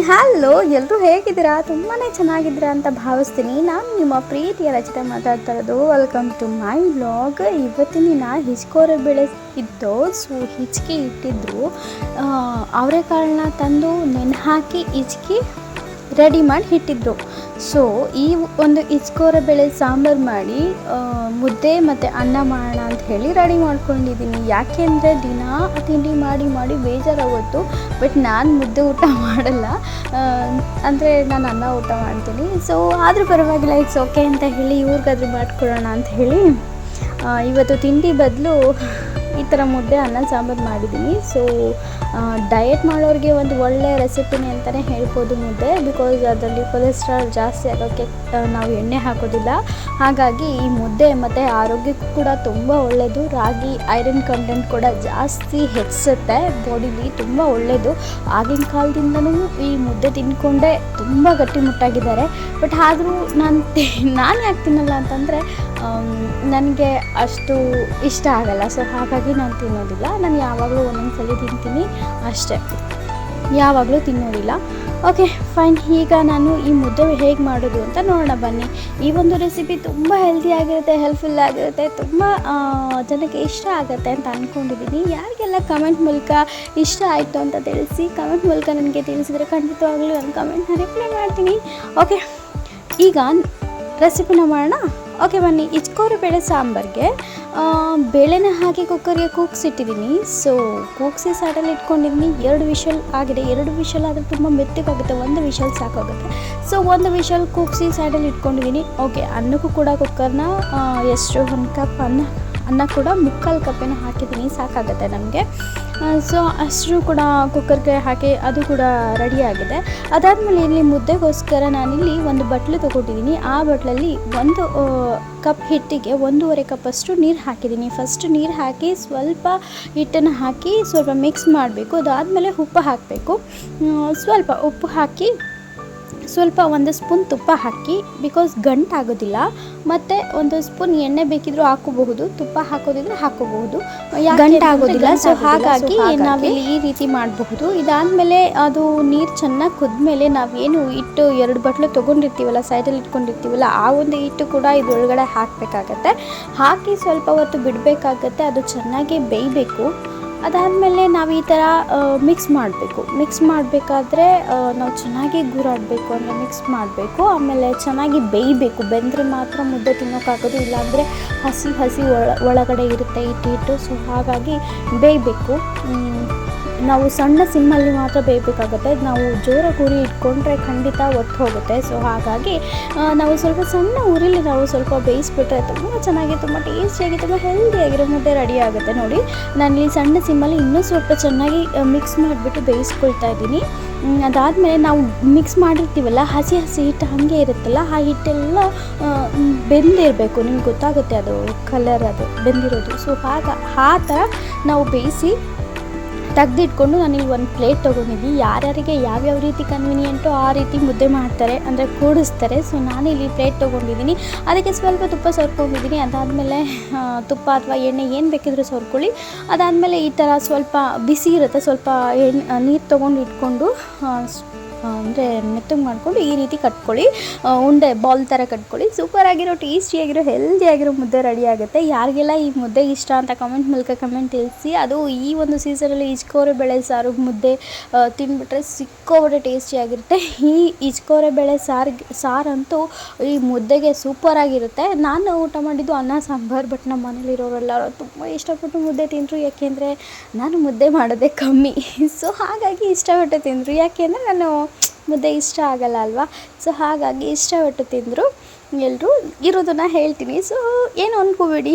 Hello, ಎಲ್ಲರೂ ಹೇಗಿದ್ದೀರಾ? ತುಂಬಾ ಚೆನ್ನಾಗಿದ್ದೀರಾ ಅಂತ ಭಾವಿಸ್ತೀನಿ. ನಾನು ನಿಮ್ಮ ಪ್ರೀತಿಯ ರಚಿತ ಮಾತಾಡ್ತಾ ಇರೋದು. Welcome to my vlog. ಇವತ್ತಿನ ದಿನ ಹಿಚ್ಕೋರೆ ಬೆಳೆ ಇದ್ದು, ಸೊ ಹಿಚ್ಕಿ ಇಟ್ಟಿದ್ರು. ಅವರೆಕಾಳನ್ನ ತಂದು ನೆನೆ ಹಾಕಿ ಹಿಚ್ಕಿ ರೆಡಿ ಮಾಡಿ ಇಟ್ಟಿದ್ರು. ಸೊ ಈ ಒಂದು ಹಿಚ್ಕೋರೆ ಬೆಳೆ ಸಾಂಬಾರು ಮಾಡಿ ಮುದ್ದೆ ಮತ್ತು ಅನ್ನ ಮಾಡೋಣ ಅಂತ ಹೇಳಿ ರೆಡಿ ಮಾಡ್ಕೊಂಡಿದ್ದೀನಿ. ಯಾಕೆಂದರೆ ದಿನ ತಿಂಡಿ ಮಾಡಿ ಮಾಡಿ ಬೇಜಾರಾಗೋಯ್ತು. ಬಟ್ ನಾನು ಮುದ್ದೆ ಊಟ ಮಾಡಲ್ಲ, ಅಂದರೆ ನಾನು ಅನ್ನ ಊಟ ಮಾಡ್ತೀನಿ. ಸೊ ಆದರೂ ಪರವಾಗಿಲ್ಲ, ಇಟ್ಸ್ ಓಕೆ ಅಂತ ಹೇಳಿ ಇವ್ರಿಗಾದ್ರೂ ಮಾಡಿಕೊಡೋಣ ಅಂತ ಹೇಳಿ ಇವತ್ತು ತಿಂಡಿ ಬದಲು ಈ ಥರ ಮುದ್ದೆ ಅನ್ನ ಸಾಂಬಾರು ಮಾಡಿದ್ದೀನಿ. ಸೊ ಡಯಟ್ ಮಾಡೋರಿಗೆ ಒಂದು ಒಳ್ಳೆಯ ರೆಸಿಪಿನೇ ಅಂತಲೇ ಹೇಳ್ಬೋದು ಮುದ್ದೆ. ಬಿಕಾಸ್ ಅದರಲ್ಲಿ ಕೊಲೆಸ್ಟ್ರಾಲ್ ಜಾಸ್ತಿ ಆಗೋಕ್ಕೆ ನಾವು ಎಣ್ಣೆ ಹಾಕೋದಿಲ್ಲ. ಹಾಗಾಗಿ ಈ ಮುದ್ದೆ ಮತ್ತು ಆರೋಗ್ಯಕ್ಕೂ ಕೂಡ ತುಂಬ ಒಳ್ಳೆಯದು. ರಾಗಿ ಐರನ್ ಕಂಟೆಂಟ್ ಕೂಡ ಜಾಸ್ತಿ ಹೆಚ್ಚಿಸುತ್ತೆ ಬಾಡಿಲಿ, ತುಂಬ ಒಳ್ಳೆಯದು. ಆಗಿನ ಕಾಲದಿಂದನೂ ಈ ಮುದ್ದೆ ತಿಂದ್ಕೊಂಡೇ ತುಂಬ ಗಟ್ಟಿಮುಟ್ಟಾಗಿದ್ದಾರೆ. ಬಟ್ ಆದರೂ ನಾನು ಯಾಕೆ ತಿನ್ನಲ್ಲ ಅಂತಂದರೆ ನನಗೆ ಅಷ್ಟು ಇಷ್ಟ ಆಗಲ್ಲ. ಸೊ ಹಾಗಾಗಿ ನಾನು ತಿನ್ನೋದಿಲ್ಲ. ನಾನು ಯಾವಾಗಲೂ ಒಂದೊಂದು ಸಲ ತಿಂತೀನಿ ಅಷ್ಟೇ, ಯಾವಾಗಲೂ ತಿನ್ನೋದಿಲ್ಲ. Okay fine. ಈಗ ನಾನು ಈ ಮುದ್ದೆ ಹೇಗೆ ಮಾಡೋದು ಅಂತ ನೋಡೋಣ ಬನ್ನಿ. ಈ ಒಂದು ರೆಸಿಪಿ ತುಂಬ ಹೆಲ್ದಿಯಾಗಿರುತ್ತೆ, ಹೆಲ್ಪ್ಫುಲ್ ಆಗಿರುತ್ತೆ, ತುಂಬ ಜನಕ್ಕೆ ಇಷ್ಟ ಆಗುತ್ತೆ ಅಂತ ಅಂದ್ಕೊಂಡಿದ್ದೀನಿ. ಯಾರಿಗೆಲ್ಲ ಕಮೆಂಟ್ ಮೂಲಕ ಇಷ್ಟ ಆಯಿತು ಅಂತ ತಿಳಿಸಿ. ಕಮೆಂಟ್ ಮೂಲಕ ನನಗೆ ತಿಳಿಸಿದರೆ ಖಂಡಿತವಾಗ್ಲೂ ನಾನು ಕಮೆಂಟ್ನ ರಿಪ್ಲೈ ಮಾಡ್ತೀನಿ. ಓಕೆ, ಈಗ ರೆಸಿಪಿನ ಮಾಡೋಣ. ಓಕೆ ಬನ್ನಿ. ಹಿಚ್ಕೋರೆ ಬೇಳೆ ಸಾಂಬಾರಿಗೆ ಬೇಳೆನ ಹಾಕಿ ಕುಕ್ಕರ್ಗೆ ಕೂಗಿಸಿಟ್ಟಿದ್ದೀನಿ. ಸೊ ಕೂಗಿಸಿ ಸೈಡಲ್ಲಿ ಇಟ್ಕೊಂಡಿದ್ದೀನಿ. 2 ವಿಷಲ್ ಆಗಿದೆ. 2 ವಿಷಲ್ ಆದರೆ ತುಂಬ ಮೆತ್ತಗಾಗುತ್ತೆ, 1 ವಿಷಲ್ ಸಾಕಾಗುತ್ತೆ. ಸೊ 1 ವಿಷಲ್ ಕೂಗಿಸಿ ಸೈಡಲ್ಲಿ ಇಟ್ಕೊಂಡಿದ್ದೀನಿ. ಓಕೆ, ಅನ್ನಕ್ಕೂ ಕೂಡ ಕುಕ್ಕರ್ನ ಎಷ್ಟು 1 ಕಪ್ ಅನ್ನ ಕೂಡ 3/4 ಕಪ್ಪೇನೋ ಹಾಕಿದ್ದೀನಿ, ಸಾಕಾಗುತ್ತೆ ನಮಗೆ. ಸೊ ಅಷ್ಟು ಕೂಡ ಕುಕ್ಕರ್ಗೆ ಹಾಕಿ ಅದು ಕೂಡ ರೆಡಿಯಾಗಿದೆ. ಅದಾದಮೇಲೆ ಇಲ್ಲಿ ಮುದ್ದೆಗೋಸ್ಕರ ನಾನಿಲ್ಲಿ ಒಂದು ಬಟ್ಲು ತೊಗೊಟ್ಟಿದ್ದೀನಿ. ಆ ಬಟ್ಲಲ್ಲಿ 1 ಕಪ್ ಹಿಟ್ಟಿಗೆ 1.5 ಕಪ್ಪಷ್ಟು ನೀರು ಹಾಕಿದ್ದೀನಿ. ಫಸ್ಟ್ ನೀರು ಹಾಕಿ ಸ್ವಲ್ಪ ಹಿಟ್ಟನ್ನು ಹಾಕಿ ಸ್ವಲ್ಪ ಮಿಕ್ಸ್ ಮಾಡಬೇಕು. ಅದಾದಮೇಲೆ ಉಪ್ಪು ಹಾಕಬೇಕು. ಸ್ವಲ್ಪ ಉಪ್ಪು ಹಾಕಿ ಸ್ವಲ್ಪ 1 ಸ್ಪೂನ್ ತುಪ್ಪ ಹಾಕಿ, ಬಿಕಾಸ್ ಗಂಟಾಗೋದಿಲ್ಲ. ಮತ್ತು 1 ಸ್ಪೂನ್ ಎಣ್ಣೆ ಬೇಕಿದ್ರೂ ಹಾಕೋಬಹುದು, ತುಪ್ಪ ಹಾಕೋದಿದ್ರೆ ಹಾಕೋಬಹುದು, ಗಂಟಾಗೋದಿಲ್ಲ. ಸೊ ಹಾಗಾಗಿ ನಾವಿಲ್ಲಿ ಈ ರೀತಿ ಮಾಡಬಹುದು. ಇದಾದಮೇಲೆ ಅದು ನೀರು ಚೆನ್ನಾಗಿ ಕುದ್ಮೇಲೆ ನಾವೇನು ಹಿಟ್ಟು 2 ಬಟ್ಲು ತೊಗೊಂಡಿರ್ತೀವಲ್ಲ, ಸೈಡಲ್ಲಿ ಇಟ್ಕೊಂಡಿರ್ತೀವಲ್ಲ, ಆ ಒಂದು ಹಿಟ್ಟು ಕೂಡ ಇದರೊಳಗಡೆ ಹಾಕಬೇಕಾಗತ್ತೆ. ಹಾಕಿ ಸ್ವಲ್ಪ ಹೊತ್ತು ಬಿಡಬೇಕಾಗತ್ತೆ, ಅದು ಚೆನ್ನಾಗಿ ಬೇಯಬೇಕು. ಅದಾದಮೇಲೆ ನಾವು ಈ ಥರ ಮಿಕ್ಸ್ ಮಾಡಬೇಕು. ಮಿಕ್ಸ್ ಮಾಡಬೇಕಾದ್ರೆ ನಾವು ಚೆನ್ನಾಗಿ ಗೂರಾಡಬೇಕು, ಅಂದರೆ ಮಿಕ್ಸ್ ಮಾಡಬೇಕು. ಆಮೇಲೆ ಚೆನ್ನಾಗಿ ಬೇಯಬೇಕು. ಬೆಂದರೆ ಮಾತ್ರ ಮುದ್ದೆ ತಿನ್ನೋಕ್ಕಾಗೋದು, ಇಲ್ಲಾಂದರೆ ಹಸಿ ಒಳಗಡೆ ಇರುತ್ತೆ ಹಿಟ್ಟು. ಸೊ ಹಾಗಾಗಿ ಬೇಯಬೇಕು. ನಾವು ಸಣ್ಣ ಸಿಮ್ಮಲ್ಲಿ ಮಾತ್ರ ಬೇಯಬೇಕಾಗುತ್ತೆ. ನಾವು ಜೋರಾಗಿ ಉರಿ ಇಟ್ಕೊಂಡ್ರೆ ಖಂಡಿತ ಒತ್ತು ಹೋಗುತ್ತೆ. ಸೊ ಹಾಗಾಗಿ ನಾವು ಸ್ವಲ್ಪ ಸಣ್ಣ ಉರಿಲಿ ನಾವು ಸ್ವಲ್ಪ ಬೇಯಿಸ್ಬಿಟ್ರೆ ತುಂಬ ಚೆನ್ನಾಗಿ, ತುಂಬ ಟೇಸ್ಟಿಯಾಗಿ, ತುಂಬ ಹೆಲ್ದಿಯಾಗಿರೋ ಮುದ್ದೆ ರೆಡಿ ಆಗುತ್ತೆ. ನೋಡಿ, ನಾನಿಲ್ಲಿ ಸಣ್ಣ ಸಿಮ್ಮಲ್ಲಿ ಇನ್ನೂ ಸ್ವಲ್ಪ ಚೆನ್ನಾಗಿ ಮಿಕ್ಸ್ ಮಾಡಿಬಿಟ್ಟು ಬೇಯಿಸ್ಕೊಳ್ತಾ ಇದ್ದೀನಿ. ಅದಾದಮೇಲೆ ನಾವು ಮಿಕ್ಸ್ ಮಾಡಿರ್ತೀವಲ್ಲ, ಹಸಿ ಹಿಟ್ಟು ಹಾಗೆ ಇರುತ್ತಲ್ಲ, ಆ ಹಿಟ್ಟೆಲ್ಲ ಬೆಂದಿರಬೇಕು. ನಿಮ್ಗೆ ಗೊತ್ತಾಗುತ್ತೆ ಅದು ಕಲರ್, ಅದು ಬೆಂದಿರೋದು. ಸೊ ಆ ಥರ ನಾವು ಬೇಯಿಸಿ ತೆಗೆದಿಟ್ಕೊಂಡು ನಾನಿಲ್ಲಿ 1 ಪ್ಲೇಟ್ ತೊಗೊಂಡಿದ್ದೀನಿ. ಯಾರ್ಯಾರಿಗೆ ಯಾವ್ಯಾವ ರೀತಿ ಕನ್ವೀನಿಯೆಂಟು ಆ ರೀತಿ ಮುದ್ದೆ ಮಾಡ್ತಾರೆ, ಅಂದರೆ ಕೂಡಿಸ್ತಾರೆ. ಸೊ ನಾನಿಲ್ಲಿ ಪ್ಲೇಟ್ ತೊಗೊಂಡಿದ್ದೀನಿ. ಅದಕ್ಕೆ ಸ್ವಲ್ಪ ತುಪ್ಪ ಸವರ್ಕೊಂಡಿದ್ದೀನಿ. ಅದಾದಮೇಲೆ ತುಪ್ಪ ಅಥವಾ ಎಣ್ಣೆ ಏನು ಬೇಕಿದ್ರೂ ಸವರ್ಕೊಳ್ಳಿ. ಅದಾದಮೇಲೆ ಈ ಥರ ಸ್ವಲ್ಪ ಬಿಸಿ ಇರುತ್ತೆ, ಸ್ವಲ್ಪ ನೀರು ತೊಗೊಂಡು ಇಟ್ಕೊಂಡು ಅಂದರೆ ಮೆತ್ತಗೆ ಮಾಡಿಕೊಂಡು ಈ ರೀತಿ ಕಟ್ಕೊಳ್ಳಿ. ಉಂಡೆ ಬಾಲ್ ಥರ ಕಟ್ಕೊಳ್ಳಿ. ಸೂಪರಾಗಿರೋ, ಟೇಸ್ಟಿಯಾಗಿರೋ, ಹೆಲ್ದಿಯಾಗಿರೋ ಮುದ್ದೆ ರೆಡಿ ಆಗುತ್ತೆ. ಯಾರಿಗೆಲ್ಲ ಈ ಮುದ್ದೆ ಇಷ್ಟ ಅಂತ ಕಮೆಂಟ್ ಮೂಲಕ ಕಮೆಂಟ್ ತಿಳಿಸಿ. ಅದು ಈ ಒಂದು ಸೀಸನಲ್ಲಿ ಹಿಚ್ಕೋರೆ ಬೇಳೆ ಸಾರು ಮುದ್ದೆ ತಿಂದುಬಿಟ್ರೆ ಸಿಕ್ಕೋಬಟ್ಟೆ ಟೇಸ್ಟಿಯಾಗಿರುತ್ತೆ. ಈ ಹಿಚ್ಕೋರೆ ಬೇಳೆ ಸಾರಂತೂ ಈ ಮುದ್ದೆಗೆ ಸೂಪರಾಗಿರುತ್ತೆ. ನಾನು ಊಟ ಮಾಡಿದ್ದು ಅನ್ನ ಸಾಂಬಾರು. ಬಟ್ ನಮ್ಮ ಮನೇಲಿರೋರೆಲ್ಲ ತುಂಬ ಇಷ್ಟಪಟ್ಟು ಮುದ್ದೆ ತಿಂದರು. ಯಾಕೆಂದರೆ ನಾನು ಮುದ್ದೆ ಮಾಡೋದೇ ಕಮ್ಮಿ. ಸೊ ಹಾಗಾಗಿ ಇಷ್ಟಪಟ್ಟು ತಿಂದರು. ಯಾಕೆಂದರೆ ನಾನು ಮುದ್ದೆ ಇಷ್ಟ ಆಗಲ್ಲ ಅಲ್ವಾ. ಸೊ ಹಾಗಾಗಿ ಇಷ್ಟಪಟ್ಟು ತಿಂದರು ಎಲ್ಲರೂ. ಇರೋದನ್ನು ಹೇಳ್ತೀನಿ. ಸೊ ಏನು ಅಂದ್ಕೋಬೇಡಿ,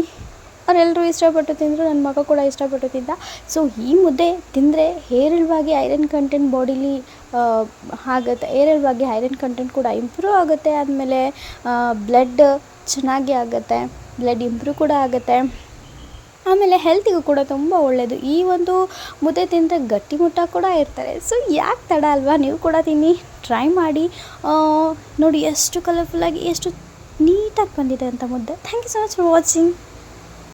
ಅವರೆಲ್ಲರೂ ಇಷ್ಟಪಟ್ಟು ತಿಂದರು. ನನ್ನ ಮಗ ಕೂಡ ಇಷ್ಟಪಟ್ಟು ತಿಂದ. ಸೊ ಈ ಮುದ್ದೆ ತಿಂದರೆ ಹೇರಳವಾಗಿ ಐರನ್ ಕಂಟೆಂಟ್ ಬಾಡಿಲಿ ಆಗುತ್ತೆ. ಹೇರಳವಾಗಿ ಐರನ್ ಕಂಟೆಂಟ್ ಕೂಡ ಇಂಪ್ರೂವ್ ಆಗುತ್ತೆ. ಆದಮೇಲೆ ಬ್ಲಡ್ ಚೆನ್ನಾಗಿ ಆಗುತ್ತೆ, ಬ್ಲಡ್ ಇಂಪ್ರೂವ್ ಕೂಡ ಆಗುತ್ತೆ. ಆಮೇಲೆ ಹೆಲ್ತಿಗೂ ಕೂಡ ತುಂಬ ಒಳ್ಳೆಯದು. ಈ ಒಂದು ಮುದ್ದೆ ತಿಂದರೆ ಗಟ್ಟಿಮುಟ್ಟ ಕೂಡ ಇರ್ತಾರೆ. ಸೊ ಯಾಕೆ ತಡ ಅಲ್ವಾ, ನೀವು ಕೂಡ ತಿನ್ನಿ, ಟ್ರೈ ಮಾಡಿ. ನೋಡಿ ಎಷ್ಟು ಕಲರ್ಫುಲ್ಲಾಗಿ, ಎಷ್ಟು ನೀಟಾಗಿ ಬಂದಿದೆ ಅಂತ ಮುದ್ದೆ. Thank you so much for watching.